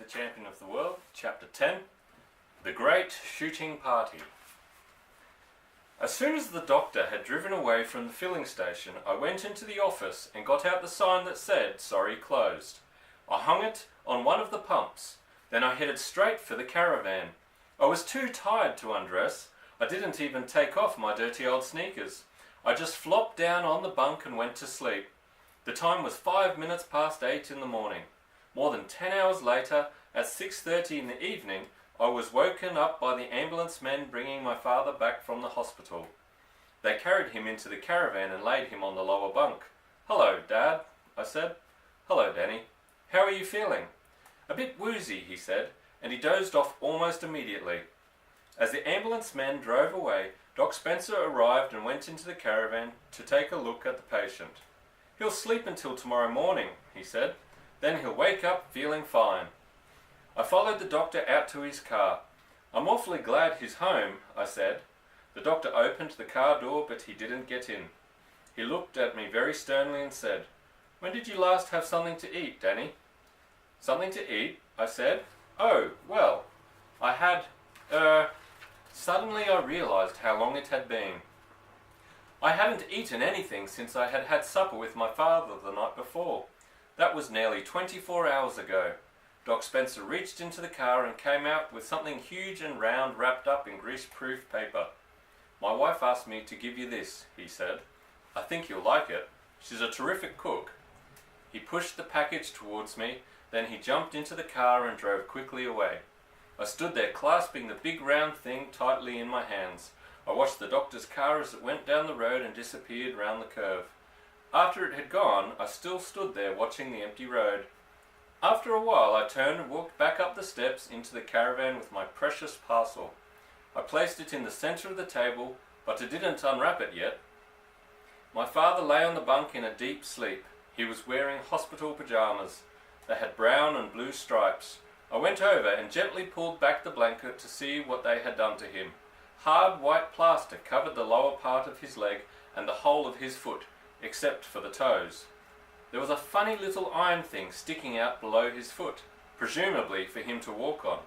Champion of the World, Chapter 10, The Great Shooting Party. As soon as the doctor had driven away from the filling station, I went into the office and got out the sign that said, "Sorry, closed." I hung it on one of the pumps. Then I headed straight for the caravan. I was too tired to undress. I didn't even take off my dirty old sneakers. I just flopped down on the bunk and went to sleep. The time was 5 minutes past 8 in the morning. More than 10 hours later, at 6:30 in the evening, I was woken up by the ambulance men bringing my father back from the hospital. They carried him into the caravan and laid him on the lower bunk. "Hello, Dad," I said. "Hello, Danny. How are you feeling?" "A bit woozy," he said, and he dozed off almost immediately. As the ambulance men drove away, Doc Spencer arrived and went into the caravan to take a look at the patient. "He'll sleep until tomorrow morning," he said. "Then he'll wake up feeling fine." I followed the doctor out to his car. "I'm awfully glad he's home," I said. The doctor opened the car door, but he didn't get in. He looked at me very sternly and said, "When did you last have something to eat, Danny?" "Something to eat?" I said. "Oh, well, I had, Suddenly I realized how long it had been. I hadn't eaten anything since I had had supper with my father the night before. That was nearly 24 hours ago. Doc Spencer reached into the car and came out with something huge and round wrapped up in grease-proof paper. "My wife asked me to give you this," he said. "I think you'll like it. She's a terrific cook." He pushed the package towards me, then he jumped into the car and drove quickly away. I stood there clasping the big round thing tightly in my hands. I watched the doctor's car as it went down the road and disappeared round the curve. After it had gone, I still stood there watching the empty road. After a while, I turned and walked back up the steps into the caravan with my precious parcel. I placed it in the center of the table, but I didn't unwrap it yet. My father lay on the bunk in a deep sleep. He was wearing hospital pajamas. They had brown and blue stripes. I went over and gently pulled back the blanket to see what they had done to him. Hard white plaster covered the lower part of his leg and the whole of his foot, except for the toes. There was a funny little iron thing sticking out below his foot, presumably for him to walk on.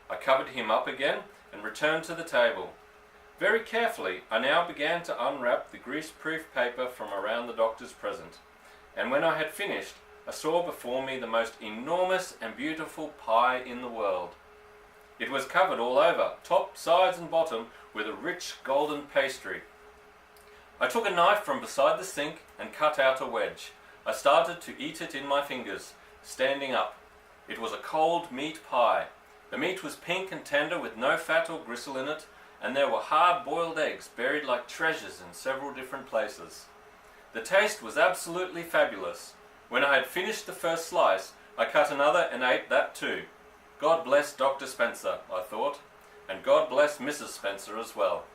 I covered him up again and returned to the table. Very carefully, I now began to unwrap the grease-proof paper from around the doctor's present, and when I had finished, I saw before me the most enormous and beautiful pie in the world. It was covered all over, top, sides and bottom, with a rich golden pastry. I took a knife from beside the sink and cut out a wedge. I started to eat it in my fingers, standing up. It was a cold meat pie. The meat was pink and tender with no fat or gristle in it, and there were hard-boiled eggs buried like treasures in several different places. The taste was absolutely fabulous. When I had finished the first slice, I cut another and ate that too. God bless Dr. Spencer, I thought, and God bless Mrs. Spencer as well.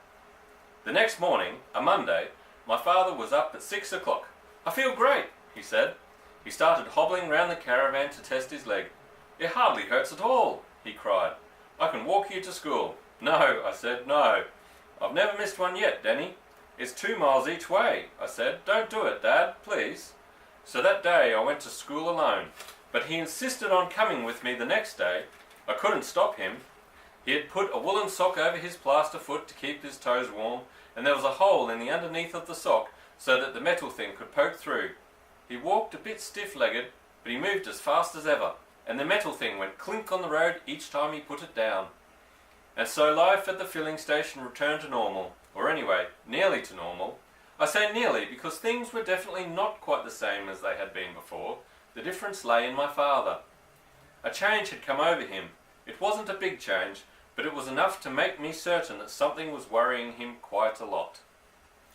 The next morning, a Monday, my father was up at 6 o'clock. "I feel great," he said. He started hobbling round the caravan to test his leg. "It hardly hurts at all," he cried. "I can walk you to school." "No," I said, "no. I've never missed one yet, Danny. It's 2 miles each way," I said. "Don't do it, Dad, please." So that day I went to school alone, but he insisted on coming with me the next day. I couldn't stop him. He had put a woolen sock over his plaster foot to keep his toes warm, and there was a hole in the underneath of the sock so that the metal thing could poke through. He walked a bit stiff-legged, but he moved as fast as ever, and the metal thing went clink on the road each time he put it down. And so life at the filling station returned to normal, or anyway, nearly to normal. I say nearly because things were definitely not quite the same as they had been before. The difference lay in my father. A change had come over him. It wasn't a big change, but it was enough to make me certain that something was worrying him quite a lot.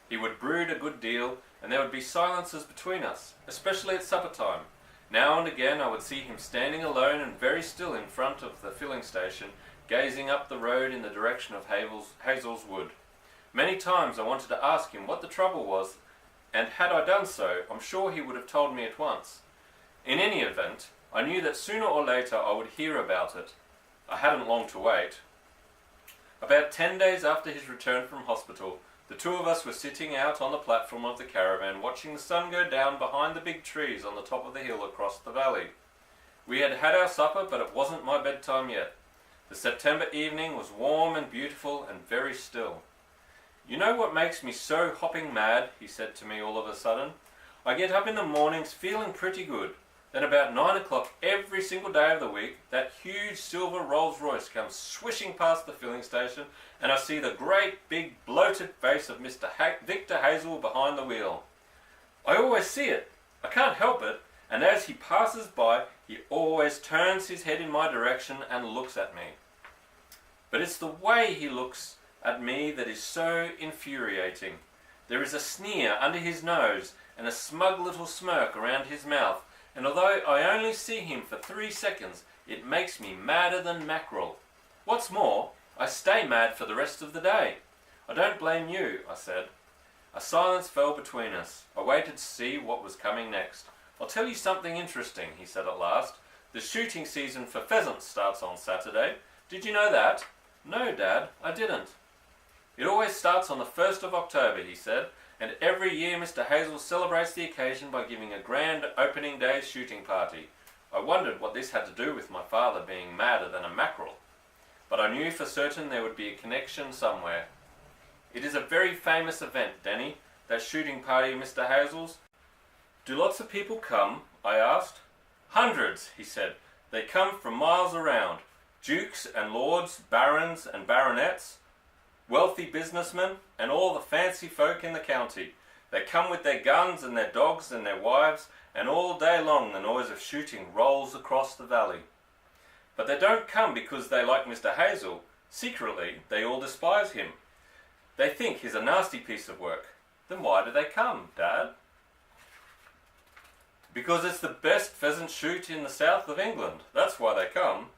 He would brood a good deal, and there would be silences between us, especially at supper time. Now and again I would see him standing alone and very still in front of the filling station, gazing up the road in the direction of Hazel's Wood. Many times I wanted to ask him what the trouble was, and had I done so, I'm sure he would have told me at once. In any event, I knew that sooner or later I would hear about it. I hadn't long to wait. About 10 days after his return from hospital, the two of us were sitting out on the platform of the caravan watching the sun go down behind the big trees on the top of the hill across the valley. We had had our supper, but it wasn't my bedtime yet. The September evening was warm and beautiful and very still. "You know what makes me so hopping mad?" he said to me all of a sudden. "I get up in the mornings feeling pretty good. Then about 9 o'clock every single day of the week, that huge silver Rolls Royce comes swishing past the filling station, and I see the great big bloated face of Mr. Victor Hazel behind the wheel. I always see it. I can't help it, and as he passes by, he always turns his head in my direction and looks at me. But it's the way he looks at me that is so infuriating. There is a sneer under his nose and a smug little smirk around his mouth, and although I only see him for 3 seconds, it makes me madder than mackerel. What's more, I stay mad for the rest of the day. I don't blame you," I said. A silence fell between us. I waited to see what was coming next. "I'll tell you something interesting," he said at last. "The shooting season for pheasants starts on Saturday. Did you know that?" "No, Dad, I didn't." "It always starts on the 1st of October, he said, "and every year Mr. Hazel celebrates the occasion by giving a grand opening day shooting party." I wondered what this had to do with my father being madder than a mackerel, but I knew for certain there would be a connection somewhere. "It is a very famous event, Danny, that shooting party of Mr. Hazel's." "Do lots of people come?" I asked. "Hundreds," he said. "They come from miles around. Dukes and lords, barons and baronets, wealthy businessmen, and all the fancy folk in the county. They come with their guns and their dogs and their wives, and all day long the noise of shooting rolls across the valley. But they don't come because they like Mr. Hazel. Secretly, they all despise him. They think he's a nasty piece of work." "Then why do they come, Dad?" "Because it's the best pheasant shoot in the south of England. That's why they come.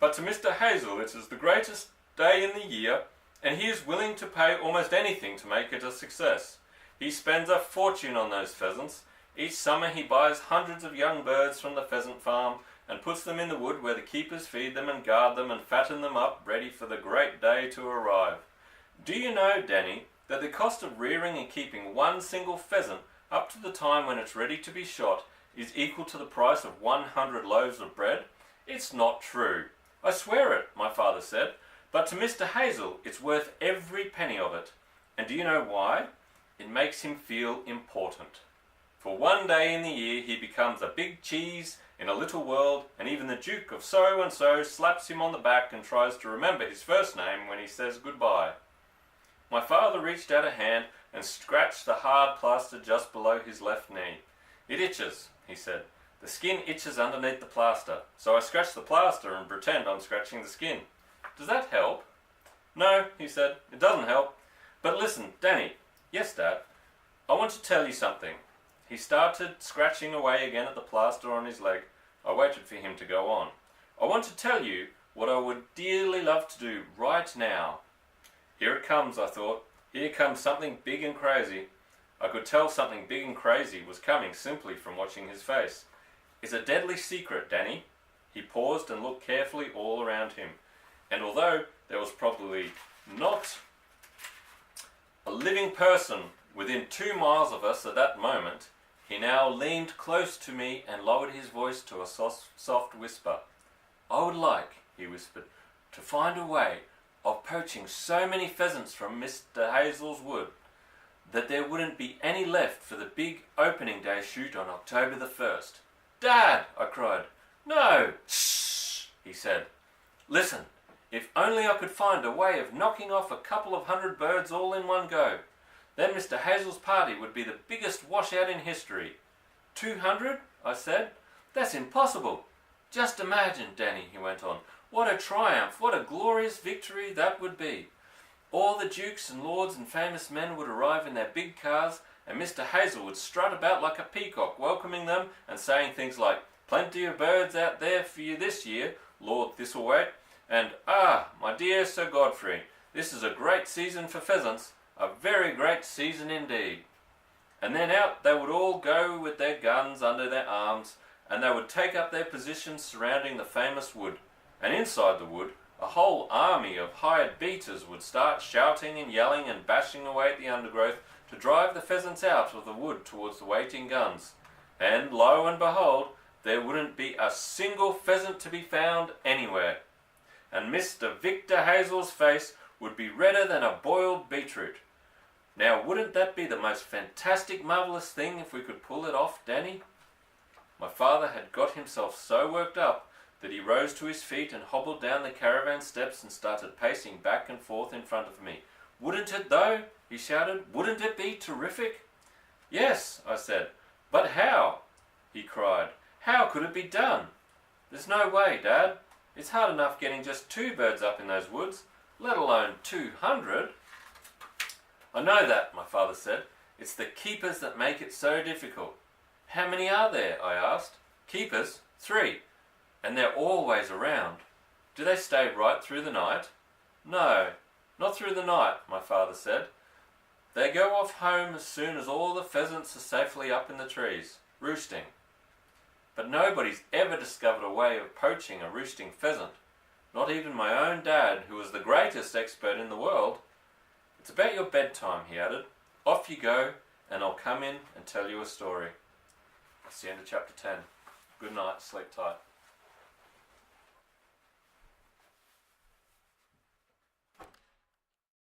But to Mr. Hazel it is the greatest day in the year, and he is willing to pay almost anything to make it a success. He spends a fortune on those pheasants. Each summer he buys hundreds of young birds from the pheasant farm and puts them in the wood where the keepers feed them and guard them and fatten them up, ready for the great day to arrive. Do you know, Danny, that the cost of rearing and keeping one single pheasant up to the time when it's ready to be shot is equal to the price of 100 loaves of bread? It's not true." "I swear it," my father said. "But to Mr. Hazel it's worth every penny of it. And do you know why? It makes him feel important. For one day in the year he becomes a big cheese in a little world, and even the Duke of so-and-so slaps him on the back and tries to remember his first name when he says goodbye." My father reached out a hand and scratched the hard plaster just below his left knee. "It itches," he said. "The skin itches underneath the plaster, so I scratch the plaster and pretend I'm scratching the skin. Does that help?" "No," he said, "it doesn't help. But listen, Danny." "Yes, Dad." "I want to tell you something." He started scratching away again at the plaster on his leg. I waited for him to go on. "I want to tell you what I would dearly love to do right now." Here it comes, I thought. Here comes something big and crazy. I could tell something big and crazy was coming simply from watching his face. "It's a deadly secret, Danny." He paused and looked carefully all around him. And although there was probably not a living person within 2 miles of us at that moment, he now leaned close to me and lowered his voice to a soft whisper. "I would like," he whispered, "to find a way of poaching so many pheasants from Mr. Hazel's wood that there wouldn't be any left for the big opening day shoot on October the 1st. "Dad!" I cried. "No!" "Shh!" he said. "Listen, if only I could find a way of knocking off a couple of 100 birds all in one go. Then Mr. Hazel's party would be the biggest washout in history." 200? I said. "That's impossible." "Just imagine, Danny," he went on. "What a triumph, what a glorious victory that would be. All the dukes and lords and famous men would arrive in their big cars, and Mr. Hazel would strut about like a peacock, welcoming them and saying things like, 'Plenty of birds out there for you this year, Lord Thistlethwaite,' and 'Ah, my dear Sir Godfrey, this is a great season for pheasants, a very great season indeed.' And then out they would all go with their guns under their arms, and they would take up their positions surrounding the famous wood, and inside the wood a whole army of hired beaters would start shouting and yelling and bashing away at the undergrowth to drive the pheasants out of the wood towards the waiting guns. And lo and behold, there wouldn't be a single pheasant to be found anywhere, and Mr. Victor Hazel's face would be redder than a boiled beetroot. Now, wouldn't that be the most fantastic, marvellous thing if we could pull it off, Danny? My father had got himself so worked up that he rose to his feet and hobbled down the caravan steps and started pacing back and forth in front of me. "Wouldn't it though?" he shouted. "Wouldn't it be terrific?" "Yes," I said. "But how?" he cried. "How could it be done?" "There's no way, Dad. It's hard enough getting just 2 birds up in those woods, let alone 200. "I know that," my father said. "It's the keepers that make it so difficult." "How many are there?" I asked. "Keepers? 3. And they're always around." "Do they stay right through the night?" "No, not through the night," my father said. "They go off home as soon as all the pheasants are safely up in the trees, roosting. But nobody's ever discovered a way of poaching a roosting pheasant. Not even my own dad, who was the greatest expert in the world. It's about your bedtime," he added. "Off you go, and I'll come in and tell you a story." That's the end of chapter 10. Good night, sleep tight.